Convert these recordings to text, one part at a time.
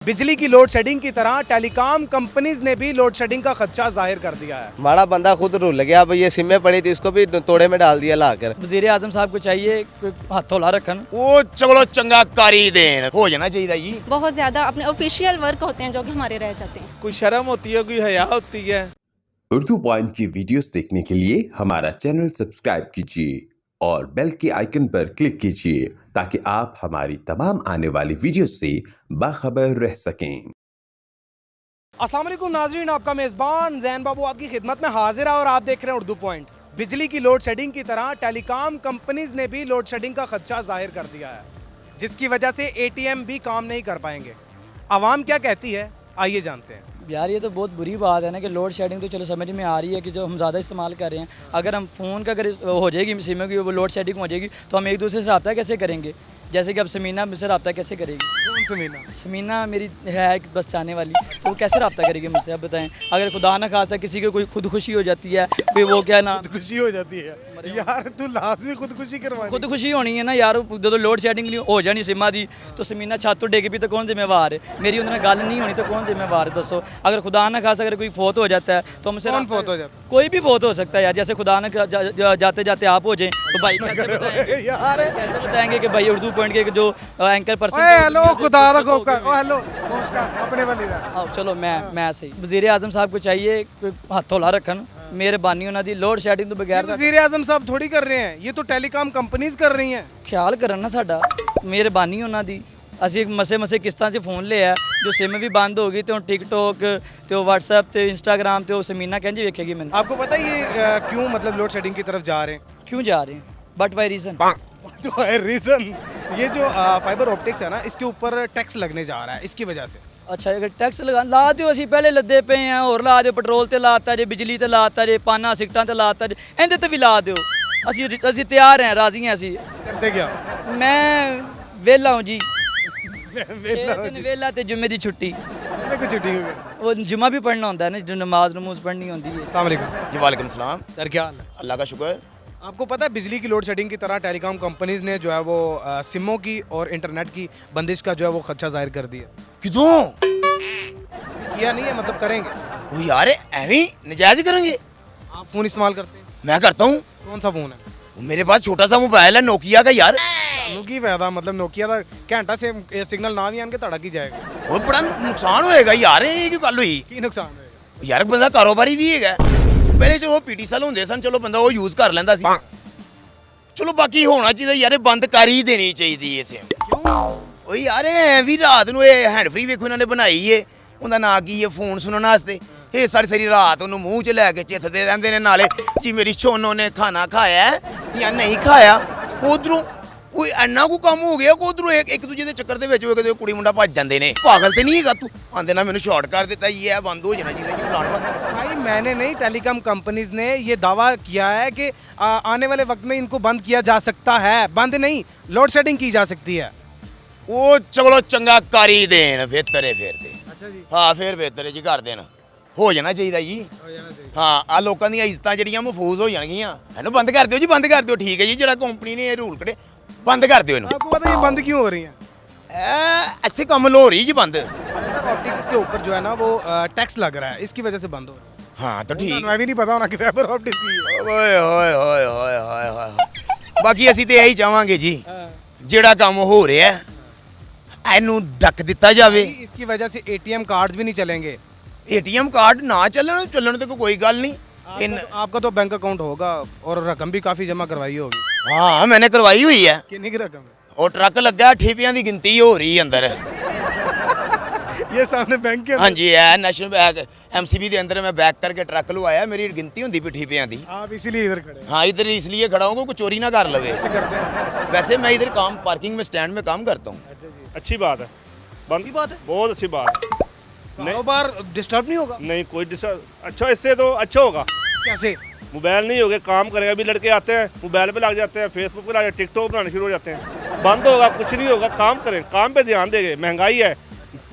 बिजली की load shedding की तरह टेलीकॉम कंपनीज ने भी लोड शेडिंग का खदशा जाहिर कर दिया है। हमारा बंदा खुद रुल गया, अब ये सिमें पड़ी थी इसको भी तोड़े में डाल दिया लाकर। वज़ीर आज़म साहब को चाहिए हाथ हौला रखन, वो चलो चंगा कारी देन हो जाना चाहिए जी। बहुत ज़्यादा अपने ऑफिशियल वर्क होते हैं जो कि हमारे रह जाते हैं। कोई शर्म होती है, कोई हया होती है। उर्दू पॉइंट की वीडियोस देखने के लिए हमारा चैनल सब्सक्राइब कीजिए और बेल के आइकन पर क्लिक कीजिए ताकि आप हमारी तमाम आने वाली वीडियोस से बाखबर रह सकें। अस्सलाम वालेकुम नाज़रीन, आपका मेज़बान जैन बाबू आपकी खिदमत में हाजिर है और आप देख रहे हैं उर्दू पॉइंट। बिजली की लोड शेडिंग की तरह टेलीकॉम कंपनीज ने भी लोड शेडिंग का खदशा जाहिर कर दिया है, जिसकी वजह से एटीएम भी काम नहीं कर पाएंगे। आवाम क्या कहती है, आइए जानते हैं। यार ये तो बहुत बुरी बात है ना कि लोड शेडिंग तो चलो समझ में आ रही है कि जो हम ज़्यादा इस्तेमाल कर रहे हैं, अगर हम फ़ोन का अगर हो जाएगी सिम की वो लोड शेडिंग हो जाएगी तो हम एक दूसरे से रब्ता कैसे करेंगे। जैसे कि अब समीना मुझसे रब्ता कैसे करेगी। कौन समीना? समीना मेरी है एक बस चाहने वाली, तो वो कैसे रब्ता करेगी मुझसे, अब बताएं। अगर खुदा ना खास्ता किसी को कोई खुदकुशी हो जाती है फिर वो क्या ना खुदकुशी हो जाती है यार, तू लाजमी खुदकुशी करवानी। खुदकुशी होनी है ना यार, जो लोड शेडिंग नहीं हो जानी सिमा दी तो समीना छत तो डिग भी तो कौन जिम्मेवार है। मेरी उन्होंने गल नहीं होनी तो कौन जिम्मेवार है दसो। अगर खुदा ना खास्ता अगर कोई फोत हो जाता है तो हमसे कौन फोत हो जाता है? कोई भी फोत हो सकता है यार। जैसे खुदा ना जाते जाते आप हो जाए तो भाई कैसे बताएंगे यार कैसे बताएंगे कि भाई उर्दू पॉइंट के जो एंकर पर्सन। हेलो खुदा दा खोकर, ओ हेलो नमस्कार, अपने वाली रहा। चलो मैं सही। वज़ीर आज़म साहब को चाहिए हाथ हौला रखन, मेहरबानी उन्हों दी। लोड शेडिंग तो बगैर वज़ीर आज़म साहब थोड़ी कर रहे हैं, ये तो टेलीकॉम कंपनीज कर रही हैं। ख्याल करन ना साडा, मेहरबानी उन्हों दी। ਅਸੀਂ ਮਸੇ ਕਿਸ਼ਤਾਂ 'ਚ ਫੋਨ ਲਿਆ ਜੋ ਸਿਮ ਵੀ ਬੰਦ ਹੋ ਗਈ ਤੇ ਹੁਣ ਟਿਕਟੋਕ ਤੇ ਉਹ WhatsApp ਤੇ Instagram ਤੇ ਉਹ ਸਮੀਨਾ ਕਹਿੰਦੀ ਵੇਖੇਗੀ ਮੈਨੂੰ। आपको पता है ये क्यों मतलब लोड शेडिंग की तरफ जा रहे हैं? क्यों जा रहे हैं? बट बाई रीज़न तो है रीज़न, ये जो फाइबर ऑप्टिक्स है ना, इसके ऊपर टैक्स लगने जा रहा है, इसकी वजह से। ਅੱਛਾ ਅਗਰ ਟੈਕਸ ਲਗਾ ਲਾ ਦਿਓ, ਅਸੀਂ ਪਹਿਲੇ ਲੱਦੇ ਪਏ ਆ, ਹੋਰ ਲਾ ਦਿਓ, ਪੈਟਰੋਲ ਤੇ ਲਾਤਾ ਜੇ, ਬਿਜਲੀ ਤੇ ਲਾਤਾ ਜੇ, ਪਾਨਾ ਸਿਗਟਾਂ ਤੇ ਲਾਤਾ ਜੇ, ਇਹਦੇ ਤੇ ਵੀ ਲਾ ਦਿਓ। ਅਸੀਂ ਤਿਆਰ ਹਾਂ, ਰਾਜ਼ੀ ਹਾਂ ਅਸੀਂ। करते क्या? ਮੈਂ ਵਿਹਲਾ ਹਾਂ ਜੀ, वेला ਵਿਹਲਾ ਤੇ ਜੁਮੇ ਦੀ ਛੁੱਟੀ। मैं कुछ छुट्टी हो गई। ਉਹ ਜੁਮਾ ਵੀ ਪੜ੍ਹਨਾ ਹੁੰਦਾ ਹੈ ਨਾ, जो नमाज नमूज पढ़नी होती है। अस्सलाम वालेकुम जी वालेकुम सलाम। सर, क्या हाल है? अल्लाह का शुक्र। आपको पता है बिजली की लोड शेडिंग की तरह टेलीकॉम कंपनीज ने जो है वो सिमों की और इंटरनेट की बंदिश का जो है वो खदशा जाहिर कर दिया। कितों किया नहीं है, मतलब करेंगे। वो यार एवं नजायज करेंगे। आप फ़ोन इस्तेमाल करते हैं? मैं करता हूँ। कौन सा फ़ोन है? वो मेरे पास छोटा सा मोबाइल है नोकिया का यार। सानू की फायदा, मतलब नोकिया का घंटा से सिग्नल ना भी आन के धड़क ही जाएगा। वो बड़ा नुकसान होएगा यार, ये क्यों गल हुई की नुकसान होएगा? यार बंदा कारोबारी भी है। पहले चलो पीटी सेल होंदे सन, चलो बंदा वो यूज कर लेंदा सी। चलो बाकी होना चाहिए यार, बंद कर ही देनी चाहिए ये सिम। क्यों? ओ यार भी रात ਨੂੰ ਇਹ हैंड फ्री ਵੇਖੋ ਇਹਨਾਂ ਨੇ ਬਣਾਈ ਏ, ਉਹਦਾ ਨਾਂ ਕੀ ਹੈ, ਫੋਨ ਸੁਣਨ ਵਾਸਤੇ। ਇਹ ਸਾਰੀ ਰਾਤ ਉਹਨੂੰ ਮੂੰਹ 'ਚ ਲੈ ਕੇ ਚਿੱਥਦੇ ਰਹਿੰਦੇ ਨੇ, ਨਾਲੇ ਜੀ ਮੇਰੀ ਛੋਨੋ ਨੇ ਖਾਣਾ ਖਾਇਆ ਜਾਂ ਨਹੀਂ ਖਾਇਆ। ਉਧਰੋਂ ਕੋਈ ਇੰਨਾ ਕੁ ਕੰਮ ਹੋ ਗਿਆ ਕਿ ਉਧਰੋਂ ਇੱਕ ਦੂਜੇ ਦੇ ਚੱਕਰ ਦੇ ਵਿੱਚ ਉਹ ਕਦੇ ਕੁੜੀ ਮੁੰਡਾ ਭੱਜ ਜਾਂਦੇ ਨੇ। ਪਾਗਲ ਤੇ ਨਹੀਂ ਹੈਗਾ ਤੂੰ? ਆਂਦੇ ਨਾ ਮੈਨੂੰ ਸ਼ਾਰਟ ਕਰ ਦਿੱਤਾ, ਇਹ ਬੰਦ ਹੋ ਜਾਣਾ ਚਾਹੀਦਾ ਜੀ ਫਲਾਣ ਬੰਦ। भाई मैंने नहीं, टेलीकॉम कंपनीज ने ये दावा किया है कि आने वाले वक्त में इनको बंद किया जा सकता है। बंद नहीं, लोड शेडिंग की जा सकती है। ਉਹ ਚਲੋ ਚੰਗਾ ਕਰੀ ਦੇਣ ਫੇਤਰੇ ਫੇਰਦੇ। अच्छा जी, ਹਾਂ ਫੇਰ ਫੇਤਰੇ ਜੀ ਕਰ ਦੇਣ, ਹੋ ਜਾਣਾ ਚਾਹੀਦਾ ਜੀ। ਹਾਂ ਆ ਲੋਕਾਂ ਦੀਆਂ ਇੱਜ਼ਤਾਂ ਜਿਹੜੀਆਂ ਮਹਿਫੂਜ਼ ਹੋ ਜਾਣਗੀਆਂ। ਇਹਨੂੰ ਬੰਦ ਕਰ ਦਿਓ ਜੀ, ਬੰਦ ਕਰ ਦਿਓ। ਠੀਕ ਹੈ ਜੀ, ਜਿਹੜਾ ਕੰਪਨੀ ਨੇ ਇਹ ਰੂਲ ਕੱਢੇ ਬੰਦ ਕਰ ਦਿਓ ਇਹਨੂੰ। आपको पता है ये बंद क्यों हो रही है? ऐसे कम लो रही जी बंद। फाइबर ऑप्टिक्स के ऊपर जो है ना वो टैक्स लग रहा है, इसकी वजह से बंद हो रहा है। हाँ तो ठीक। मैं भी नहीं पता होना कि फाइबर ऑप्टिक्स की है। ਓਏ ਹੋਏ ਹੋਏ ਹੋਏ ਹੋਏ ਹੋਏ। ਬਾਕੀ ਅਸੀਂ ਤੇ ਇਹੀ ਚਾਹਾਂਗੇ ਜੀ, ਜਿਹੜਾ ਕੰਮ ਹੋ ਰਿਹਾ ਇਹਨੂੰ ਡੱਕ ਦਿੱਤਾ ਜਾਵੇ। इसकी वजह से एटीएम कार्ड्स भी नहीं चलेंगे। ਏਟੀਐਮ ਕਾਰਡ ਨਾ ਚੱਲਣ ਤੇ ਕੋਈ ਗੱਲ ਨਹੀਂ। आपका तो बैंक अकाउंट होगा और रकम भी काफ़ी जमा करवाई होगी। हाँ मैंने करवाई हुई है। कितनी की रकम है? ਉਹ ਟਰੱਕ ਲੱਗਾ, ਠੀਪਿਆਂ ਦੀ ਗਿਣਤੀ ਹੋ ਰਹੀ ਅੰਦਰ। ये सामने बैंक के हाँ जी है नेशनल बैंक एमसीबी के अंदर मैं बैक करके ट्रक लवाया, मेरी गिनती होंगी भी ठीपियां दी। आप इसीलिए इधर खड़े हैं। हाँ इधर इसलिए खड़ा हूँ कोई चोरी ना कर लवे। ऐसे करते हैं। वैसे मैं इधर काम पार्किंग में स्टैंड में काम करता हूँ। अच्छी बात है, अच्छी बात है। बहुत अच्छी बात है। कारोबार डिस्टर्ब नहीं होगा? नहीं कोई अच्छा, इससे तो अच्छा होगा। कैसे? मोबाइल नहीं होगा, काम करेगा। भी लड़के आते हैं मोबाइल पे लग जाते हैं, फेसबुक पे लग जाते हैं, टिकटॉक बनाने शुरू हो जाते हैं। बंद होगा कुछ नहीं होगा, काम करें, काम पे ध्यान देंगे। महंगाई है,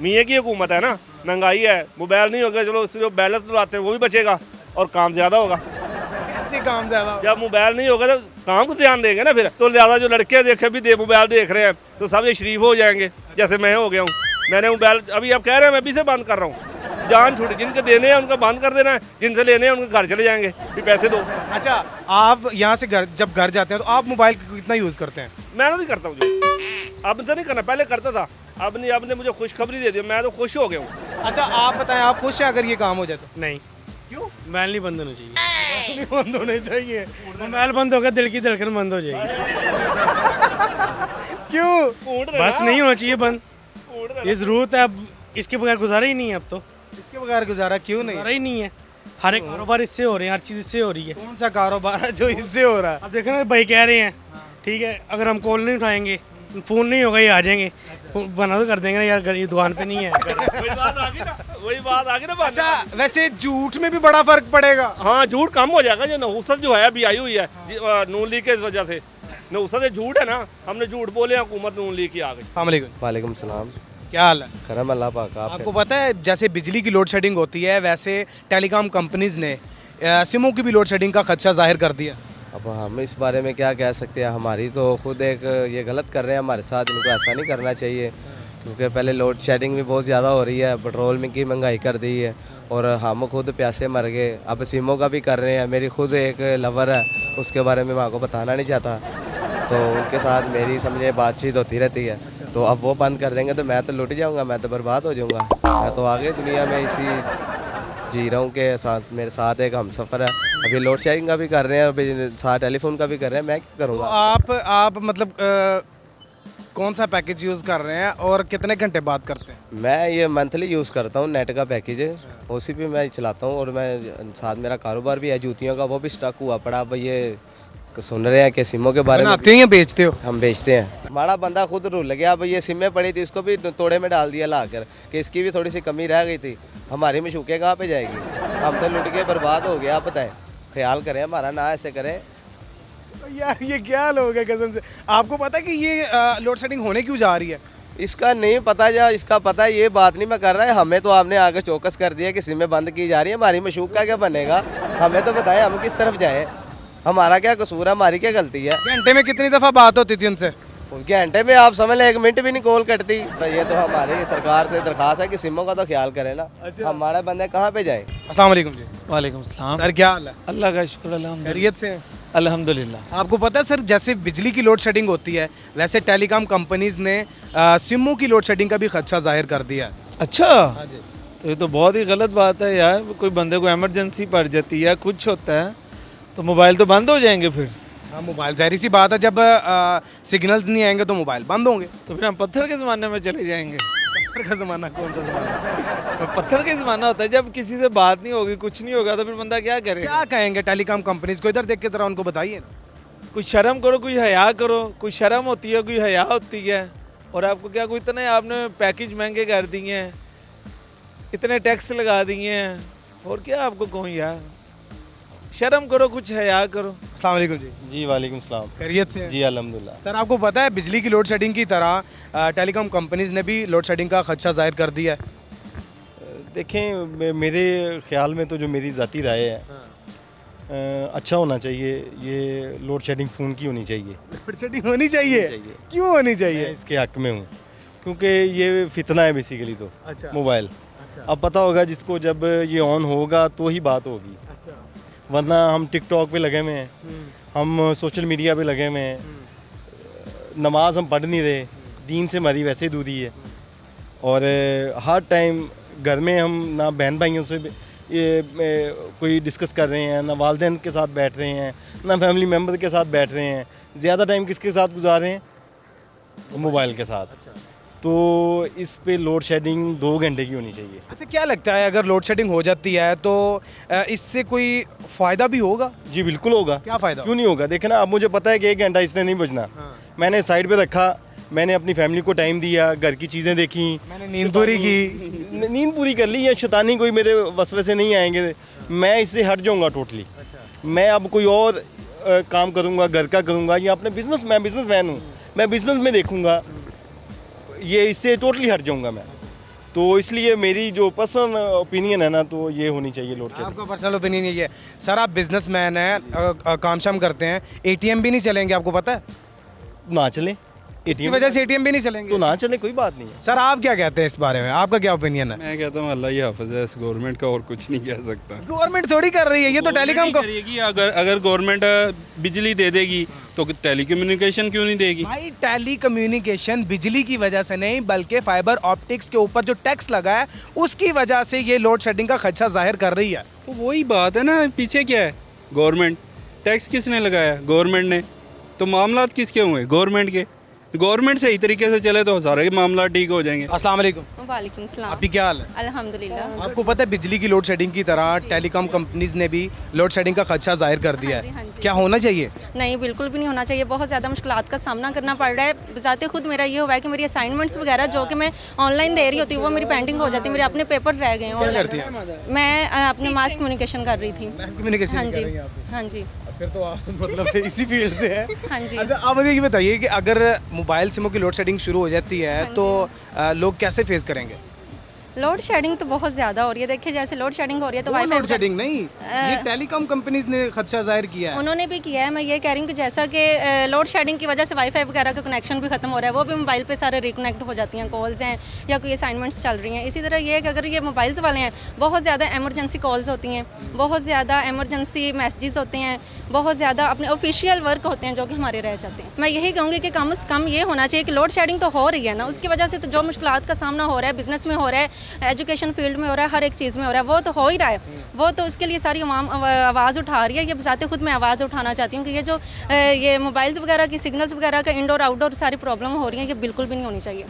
मियाँ की हुकूमत है ना, महंगाई है। मोबाइल नहीं होगा, चलो सिर्फ बैलेंस लगाते हैं वो भी बचेगा और काम ज़्यादा होगा। कैसे काम ज़्यादा? जब मोबाइल नहीं होगा तो काम को ध्यान देंगे ना फिर। तो ज़्यादा जो लड़के देखे भी मोबाइल देख रहे हैं तो सब ये शरीफ हो जाएंगे जैसे मैं हो गया हूँ। मैंने मोबाइल अभी आप कह रहे हैं मैं अभी से बंद कर रहा हूँ। जान छूट, जिनके देने हैं उनका बंद कर देना है, जिनसे लेने हैं उनके घर चले जाएंगे भी पैसे दो। अच्छा, आप यहाँ से जब घर जाते हैं तो आप मोबाइल कितना यूज़ करते हैं? मैं तो नहीं करता हूँ जो, अब तो नहीं करना, पहले करता था, अब नहीं। अब ने मुझे खुशखबरी दे दी, मैं तो खुश हो गया हूँ। अच्छा, आप बताएं, आप खुश हैं अगर ये काम हो जाए तो? नहीं, क्यों? मोबाइल नहीं बंद होना चाहिए। नहीं बंद होने चाहिए। मोबाइल बंद होगा दिल की धड़कन बंद हो जाएगी। क्यों? बस नहीं होना चाहिए बंद, ये ज़रूरत है। अब इसके बगैर गुजारा ही नहीं है। अब तो इसके बगैर गुजारा क्यों नहीं? गुजारा ही नहीं है। हर एक कारोबार इससे हो रहे हैं, हर चीज़ इससे हो रही है। कौन सा कारोबार है जो इससे हो रहा है? अब देखो ना, भाई कह रहे हैं ठीक है, अगर हम कॉल नहीं उठाएंगे, फ़ोन नहीं होगा, ये आ जाएंगे, बना तो कर देंगे ना यार, घर ये दुकान पे नहीं है। वही बात आ गई ना, वही बात आ गई ना। अच्छा, वैसे झूठ में भी बड़ा फर्क पड़ेगा। हाँ, झूठ कम हो जाएगा। जो नहुसत जो है अभी आई हुई है नून लीग की वजह से, नहुसत से झूठ है ना, हमने झूठ बोले, हुकूमत नून लीग की आ गई। अस्सलाम वालेकुम। वालेकुम सलाम। क्या हाल है? करम अल्लाह पाक। आपको पता है जैसे बिजली की लोड शेडिंग होती है, वैसे टेलीकॉम कंपनीज ने सिमों की भी लोड शेडिंग का खदशा जाहिर कर दिया। अब हम इस बारे में क्या कह सकते हैं, हमारी तो खुद एक ये गलत कर रहे हैं हमारे साथ, इनको ऐसा नहीं करना चाहिए, क्योंकि पहले लोड शेडिंग भी बहुत ज़्यादा हो रही है, पेट्रोल में की महंगाई कर दी है और हम खुद प्यासे मर गए। अब सिमों का भी कर रहे हैं। मेरी खुद एक लवर है, उसके बारे में मैं आपको बताना नहीं चाहता, तो उनके साथ मेरी समझे बातचीत होती रहती है। तो अब वो बंद कर देंगे तो मैं तो लुट जाऊंगा, मैं तो बर्बाद हो जाऊंगा। मैं तो आगे दुनिया में इसी जी रहा हूँ के साथ मेरे साथ एक हम सफ़र है। अभी लोड शेयरिंग का भी कर रहे हैं, अभी साथ टेलीफोन का भी कर रहे हैं। मैं क्या तो करूँगा? आप मतलब कौन सा पैकेज यूज़ कर रहे हैं और कितने घंटे बात करते हैं? मैं ये मंथली यूज़ करता हूँ, नेट का पैकेज है, उसी पे मैं चलाता हूँ। और मैं साथ मेरा कारोबार भी है जूतियों का, वो भी स्टॉक हुआ पड़ा। अब ये सुन रहे हैं कि सिमों के बारे में बनाते हो या बेचते हो? हम बेचते हैं। हमारा बंदा खुद रुल गया। अब ये सिमें पड़ी थी, इसको भी तोड़े में डाल दिया लाकर कि इसकी भी थोड़ी सी कमी रह गई थी। हमारी मशूकें कहाँ पे जाएगी? हम तो लुट के बर्बाद हो गया। आप बताएं, ख्याल करें हमारा, ना ऐसे करें। यार ये क्या लोग है कसम से। आपको पता है कि ये लोड शेडिंग होने क्यों जा रही है? इसका नहीं पता, या इसका पता है, ये बात नहीं मैं कर रहा है। हमें तो आपने आगे चौकस कर दिया कि सिमें बंद की जा रही है। हमारी मशूक का क्या बनेगा? हमें तो बताएं हम किस तरफ जाएं, हमारा क्या कसूर है, हमारी क्या गलती है? घंटे में कितनी दफ़ा बात होती थी उनसे? घंटे में आप समझ लें 1 मिनट भी नहीं कॉल कटती। तो ये तो हमारी सरकार से दरख्वास्त है कि सिमों का तो ख्याल करें ना। हमारे बंदे कहाँ पे जाएं? अस्सलाम वालेकुम जी। वालेकुम सलाम। सर क्या हाल है? अल्लाह का शुक्र, अल्हम्दुलिल्लाह। खैरियत से हैं? अल्हम्दुलिल्लाह। आपको पता है सर, जैसे बिजली की लोड शेडिंग होती है, वैसे टेलीकॉम कंपनीज ने सिमों की लोड शेडिंग का भी खदशा जाहिर कर दिया है। अच्छा, तो ये तो बहुत ही गलत बात है यार। कोई बंदे को इमरजेंसी पड़ जाती है, कुछ होता है तो मोबाइल तो बंद हो जाएंगे फिर। हाँ, मोबाइल जाहिर सी बात है, जब सिग्नल्स नहीं आएंगे तो मोबाइल बंद होंगे। तो फिर हम पत्थर के ज़माने में चले जाएंगे। पत्थर का ज़माना? कौन सा ज़माना? पत्थर का ज़माना होता है जब किसी से बात नहीं होगी, कुछ नहीं होगा, तो फिर बंदा क्या करेगा? क्या कहेंगे टेलीकॉम कंपनीज को? इधर देख के जरा उनको बताइए। कुछ शर्म करो, कुछ हया करो। कुछ शर्म होती है, कोई हया होती है। और आपको क्या, कोई इतने आपने पैकेज महंगे कर दिए हैं, इतने टैक्स लगा दिए हैं, और क्या आपको कहूँ यार? शर्म करो, कुछ हया करो। अस्सलाम वालेकुम जी। जी वालेकुम सलाम। खैरियत से हैं? जी अल्हम्दुलिल्लाह। सर आपको पता है बिजली की लोड शेडिंग की तरह टेलीकॉम कंपनीज ने भी लोड शेडिंग का खदशा जाहिर कर दिया है। देखें, मेरे ख्याल में तो जो मेरी ज़ाती राय है, अच्छा होना चाहिए। ये लोड शेडिंग फ़ोन की होनी चाहिए। लोड शेडिंग होनी चाहिए? क्यों होनी मैं चाहिए? इसके हक में हूँ, क्योंकि ये फितना है बेसिकली तो। अच्छा। मोबाइल अब पता होगा जिसको, जब ये ऑन होगा तो ही बात होगी, अच्छा। वरना हम टिकटॉक पे लगे हुए हैं, हम सोशल मीडिया पे लगे हुए हैं, नमाज हम पढ़ नहीं रहे, दीन से हमारी वैसे ही दूरी है। और हर टाइम घर में हम ना बहन भाइयों से कोई डिस्कस कर रहे हैं, ना वालिदैन के साथ बैठ रहे हैं, ना फैमिली मेम्बर के साथ बैठ रहे हैं। ज़्यादा टाइम किसके साथ गुजार रहे हैं? मोबाइल के साथ। अच्छा। तो इस पे लोड शेडिंग 2 घंटे की होनी चाहिए। अच्छा, क्या लगता है अगर लोड शेडिंग हो जाती है तो इससे कोई फ़ायदा भी होगा? जी बिल्कुल होगा। क्या फ़ायदा? क्यों नहीं होगा? देखे ना, अब मुझे पता है कि 1 घंटा इसने नहीं बजना। मैंने साइड पे रखा, मैंने अपनी फैमिली को टाइम दिया, घर की चीज़ें देखी, मैंने नींद पूरी की। नींद पूरी कर ली, या शैतानी कोई मेरे वसवे से नहीं आएंगे। मैं इससे हट जाऊंगा टोटली। मैं अब कोई और काम करूंगा, घर का करूंगा, या अपने बिजनेस, मैं बिजनेसमैन हूँ, मैं बिजनेस में देखूंगा, ये इससे टोटली हट जाऊंगा मैं। तो इसलिए मेरी जो पर्सनल ओपिनियन है ना, तो ये होनी चाहिए लोड शेडिंग। आपका पर्सनल ओपिनियन ये है? सर आप बिजनेसमैन हैं, काम शाम करते हैं, एटीएम भी नहीं चलेंगे, आपको पता है? ना चले, इसकी वजह से एटीएम भी नहीं चलेंगे तो ना चले, कोई बात नहीं है। सर आप क्या कहते हैं इस बारे में, आपका क्या ओपिनियन है? मैं कहता हूँ अल्लाह ही हाफ़िज़ है, इस गवर्नमेंट का और कुछ नहीं कह सकता। गवर्नमेंट थोड़ी कर रही है, ये तो टेलीकॉम को करेगी। अगर गवर्नमेंट बिजली दे देगी तो टेलीकम्युनिकेशन क्यों नहीं देगी? भाई टेलीकम्युनिकेशन बिजली की वजह से नहीं बल्कि फाइबर ऑप्टिक्स के ऊपर जो टैक्स लगा है उसकी वजह से ये लोड शेडिंग का खदशा जाहिर कर रही है। तो वही बात है ना, पीछे क्या है? गवर्नमेंट। टैक्स किसने लगाया? गवर्नमेंट ने। तो मामलात किसके हुए? गवर्नमेंट के। गवर्नमेंट सही तरीके से चले तो सारे मामला ठीक हो जाएंगे। अस्सलाम वालेकुम। वालेकुम सलाम। आपकी क्या हाल है? अल्हम्दुलिल्लाह। आपको पता है बिजली की लोड शेडिंग की तरह टेलीकॉम कंपनीज ने भी लोड शेडिंग का खदशा जाहिर कर दिया हाँ जी, हाँ है, जी। क्या होना चाहिए? नहीं, बिल्कुल भी नहीं होना चाहिए। बहुत ज़्यादा मुश्किलात का सामना करना पड़ रहा है। बजाते खुद मेरा ये हुआ है कि मेरी असाइनमेंट्स वगैरह जो कि मैं ऑनलाइन दे रही होती हूँ वो मेरी पेंडिंग हो जाती है, मेरे अपने पेपर रह गए हैं करती ऑनलाइन। मैं अपने मास कम्युनिकेशन कर रही थी। मास कम्युनिकेशन हाँ कर जी, रही हैं आप? हाँ जी। फिर तो आप मतलब इसी फील्ड से है। हाँ जी। अच्छा आप मुझे ये बताइए कि अगर मोबाइल सिमों की लोड शेडिंग शुरू हो जाती है तो लोग कैसे फेस करेंगे? लोड शेडिंग तो बहुत ज़्यादा हो रही है। देखिए जैसे लोड शेडिंग हो रही है तो वो वाईफाई लोड शेडिंग नहीं, ये टेलीकॉम कंपनीज ने खदशा जाहिर किया है। उन्होंने भी किया है। मैं ये कह रही हूँ कि जैसा कि लोड शेडिंग की वजह से वाईफाई वगैरह का कनेक्शन भी खत्म हो रहा है, वो भी मोबाइल पे सारे रिकनेक्ट हो जाती हैं, कॉल्स हैं या कोई असाइनमेंट्स चल रही हैं। इसी तरह ये है कि अगर ये मोबाइल्स वाले हैं, बहुत ज़्यादा एमरजेंसी कॉल्स होती हैं, बहुत ज़्यादा एमरजेंसी मैसेजेस होते हैं, बहुत ज़्यादा अपने ऑफिशियल वर्क होते हैं जो कि हमारे रह जाते हैं। मैं यही कहूँगी कि कम से कम ये होना चाहिए कि लोड शेडिंग तो हो रही है ना, उसकी वजह से तो जो मुश्किलात का सामना हो रहा है, बिज़नेस में हो रहा है, एजुकेशन फील्ड में हो रहा है, हर एक चीज़ में हो रहा है, वो तो हो ही रहा है। वो तो उसके लिए सारी आवाम आवाज़ उठा रही है। ये बजाते खुद मैं आवाज़ उठाना चाहती हूँ कि ये जो ये मोबाइल्स वगैरह की सिग्नल्स वगैरह का इंडोर आउटडोर सारी प्रॉब्लम हो रही है, ये बिल्कुल भी नहीं होनी चाहिए।